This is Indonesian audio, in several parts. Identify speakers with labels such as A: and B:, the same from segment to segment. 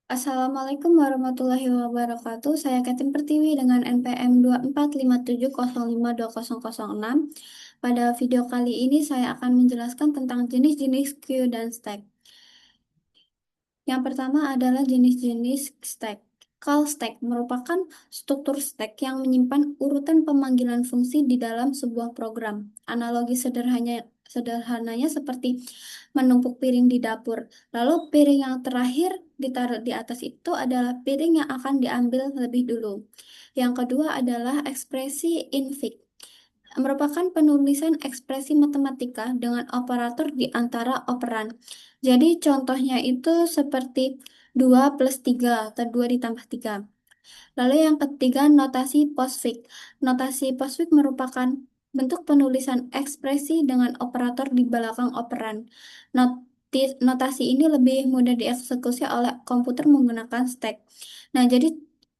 A: Assalamualaikum warahmatullahi wabarakatuh. Saya Katin Pertiwi dengan NPM 2457052006. Pada video kali ini saya akan menjelaskan tentang jenis-jenis queue dan stack. Yang pertama adalah jenis-jenis stack. Call stack merupakan struktur stack yang menyimpan urutan pemanggilan fungsi di dalam sebuah program. Analogi sederhananya seperti menumpuk piring di dapur. Lalu piring yang terakhir ditaruh di atas itu adalah piring yang akan diambil lebih dulu. Yang kedua adalah ekspresi infix merupakan penulisan ekspresi matematika dengan operator di antara operan. Jadi contohnya itu seperti 2 plus 3 atau 2 ditambah 3. Lalu yang ketiga, notasi postfix. Notasi postfix merupakan bentuk penulisan ekspresi dengan operator di belakang operan. Notasi ini lebih mudah dieksekusi oleh komputer menggunakan stack. Nah, jadi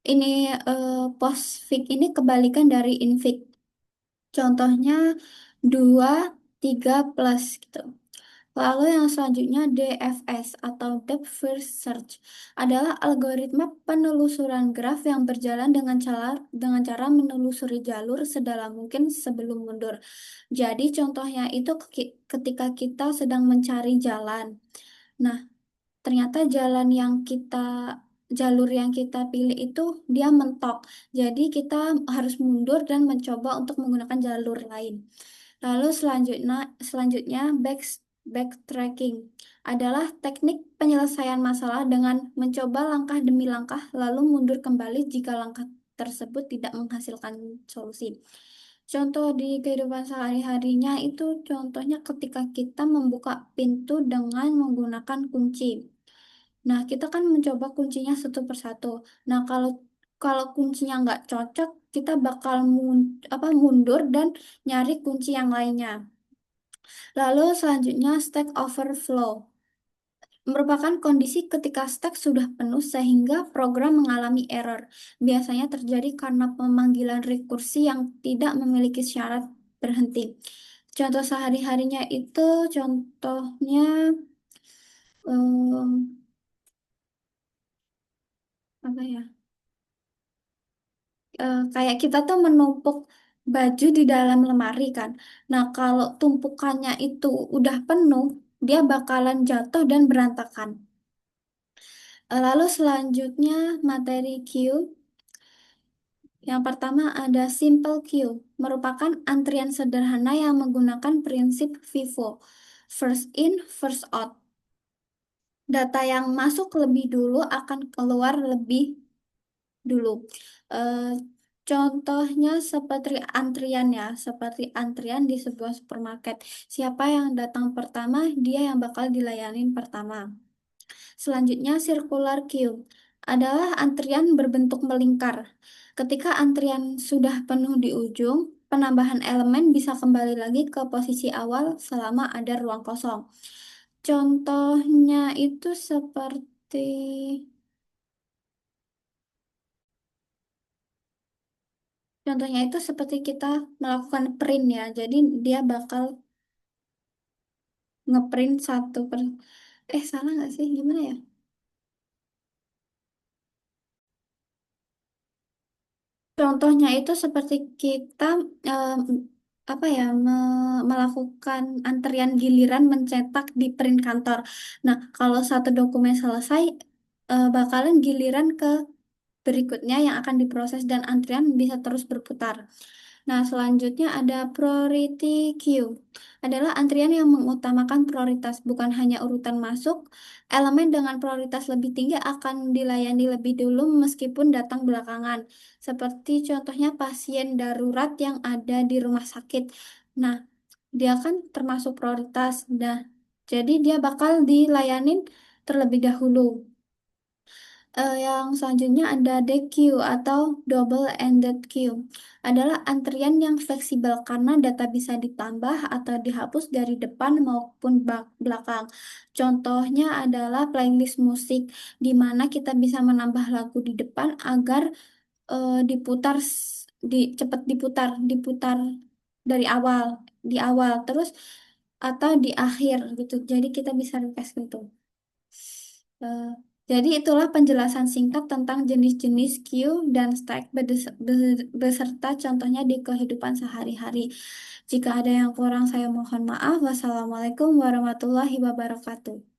A: ini postfix ini kebalikan dari infix. Contohnya 2 3 plus gitu. Lalu yang selanjutnya DFS atau Depth First Search adalah algoritma penelusuran graf yang berjalan dengan cara menelusuri jalur sedalam mungkin sebelum mundur. Jadi contohnya itu ketika kita sedang mencari jalan. Nah, ternyata jalur yang kita pilih itu dia mentok. Jadi kita harus mundur dan mencoba untuk menggunakan jalur lain. Lalu selanjutnya backtracking adalah teknik penyelesaian masalah dengan mencoba langkah demi langkah lalu mundur kembali jika langkah tersebut tidak menghasilkan solusi. Contoh di kehidupan sehari-harinya itu contohnya ketika kita membuka pintu dengan menggunakan kunci. Nah, kita kan mencoba kuncinya satu persatu. Nah, kalau kalau kuncinya nggak cocok, kita bakal mundur dan nyari kunci yang lainnya. Lalu selanjutnya stack overflow merupakan kondisi ketika stack sudah penuh sehingga program mengalami error. Biasanya terjadi karena pemanggilan rekursi yang tidak memiliki syarat berhenti. Contoh sehari-harinya itu contohnya em, apa ya? Kayak kita tuh menumpuk baju di dalam lemari kan. Nah, kalau tumpukannya itu udah penuh, dia bakalan jatuh dan berantakan. Lalu selanjutnya materi queue. Yang pertama ada simple queue, merupakan antrian sederhana yang menggunakan prinsip FIFO, first in, first out. Data yang masuk lebih dulu akan keluar lebih dulu. Eh, Contohnya seperti antrian di sebuah supermarket. Siapa yang datang pertama, dia yang bakal dilayanin pertama. Selanjutnya, circular queue adalah antrian berbentuk melingkar. Ketika antrian sudah penuh di ujung, penambahan elemen bisa kembali lagi ke posisi awal selama ada ruang kosong. Contohnya itu seperti Contohnya itu seperti kita melakukan print ya. Jadi dia bakal ngeprint satu per... salah nggak sih? Gimana ya? Contohnya itu seperti kita em, melakukan antrian giliran mencetak di print kantor. Nah, kalau satu dokumen selesai, bakalan giliran ke berikutnya yang akan diproses dan antrian bisa terus berputar. Nah, selanjutnya ada priority queue. Adalah antrian yang mengutamakan prioritas, bukan hanya urutan masuk. Elemen dengan prioritas lebih tinggi akan dilayani lebih dulu meskipun datang belakangan. Seperti contohnya pasien darurat yang ada di rumah sakit. Nah, dia kan termasuk prioritas. Nah, jadi dia bakal dilayanin terlebih dahulu. Yang selanjutnya ada DQ atau double-ended queue. Adalah antrian yang fleksibel karena data bisa ditambah atau dihapus dari depan maupun belakang. Contohnya adalah playlist musik, di mana kita bisa menambah lagu di depan agar diputar, cepat diputar dari awal, di awal, terus atau di akhir gitu. Jadi kita bisa request gitu. Jadi itulah penjelasan singkat tentang jenis-jenis queue dan stack beserta contohnya di kehidupan sehari-hari. Jika ada yang kurang, saya mohon maaf. Wassalamualaikum warahmatullahi wabarakatuh.